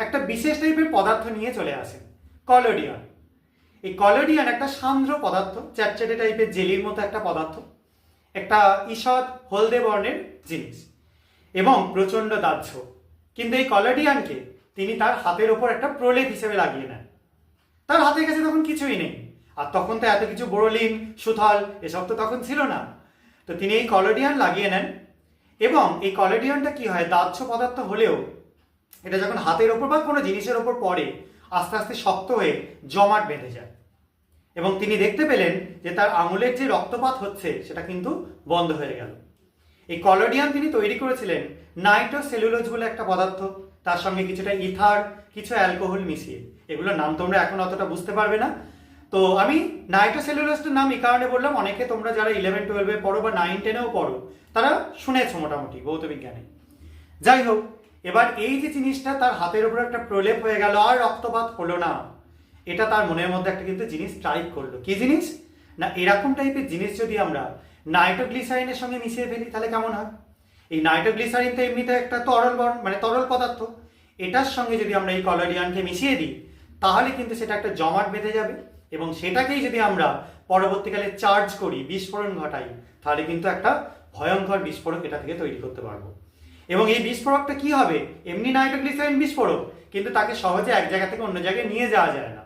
একটা বিশেষ টাইপের পদার্থ নিয়ে চলে আসেন, কলোডিয়ান। এই কলোডিয়ান একটা সান্দ্র পদার্থ, চ্যাটচ্যাটে টাইপের জেলির মতো একটা পদার্থ, একটা ঈষৎ হলদে বর্ণের জিনিস এবং প্রচণ্ড দাহ্য। কিন্তু এই কলোডিয়ানকে তিনি তার হাতের ওপর একটা প্রলেপ হিসেবে লাগিয়ে নেন। তার হাতের কাছে তখন কিছুই নেই, আর তখন তো এত কিছু বোরোলিন, সুথল এসব তো তখন ছিল না। তো তিনি এই কলোডিয়ান লাগিয়ে নেন এবং এই কলোডিয়ানটা কি হয়, দাহ্য পদার্থ হলেও এটা যখন হাতের ওপর বা কোনো জিনিসের ওপর পড়ে আস্তে আস্তে শক্ত হয়ে জমাট বেঁধে যায় এবং তিনি দেখতে পেলেন যে তার আঙুলের যে রক্তপাত হচ্ছে সেটা কিন্তু বন্ধ হয়ে গেল। এই কলোডিয়ান তিনি তৈরি করেছিলেন নাইট্রোসেলুলোজ বলে একটা পদার্থ, তার সঙ্গে কিছুটা ইথার, কিছু অ্যালকোহল মিশিয়ে। এগুলোর নাম তোমরা এখন অতটা বুঝতে পারবে না। তো আমি নাইট্রোসেলুলোজটার নাম এই কারণে বললাম, অনেকে তোমরা যারা 11-12-এ পড়ো বা 9-10-এও পড়ো তারা শুনেছো মোটামুটি ভৌত বিজ্ঞানে। যাই হোক, এবার এই যে জিনিসটা তার হাতের উপর একটা প্রলেপ হয়ে গেল আর রক্তপাত হলো না, এটা তার মনের মধ্যে একটা কিন্তু জিনিস স্ট্রাইক করলো। কি জিনিস না, এরকম টাইপের জিনিস যদি আমরা নাইট্রোগ্লিসারিনের সঙ্গে মিশিয়ে ফেলি তাহলে কেমন হয়। এই নাইট্রোগ্লিসারিন তো এমনিতে একটা তরল পদার্থ, এটার সঙ্গে যদি আমরা এই কলোডিয়ানকে মিশিয়ে দিই তাহলে কিন্তু সেটা একটা জমাট বেঁধে যাবে এবং সেটাকেই যদি আমরা পরবর্তীকালে চার্জ করি, বিস্ফোরণ ঘটাই, তাহলে কিন্তু একটা ভয়ঙ্কর বিস্ফোরক এটা থেকে তৈরি করতে পারবো। এবং এই বিস্ফোরকটা কি হবে, এমনি নাইট্রোগ্লিসারিন বিস্ফোরক, কিন্তু তাকে সহজে এক জায়গা থেকে অন্য জায়গায় নিয়ে যাওয়া যায় না।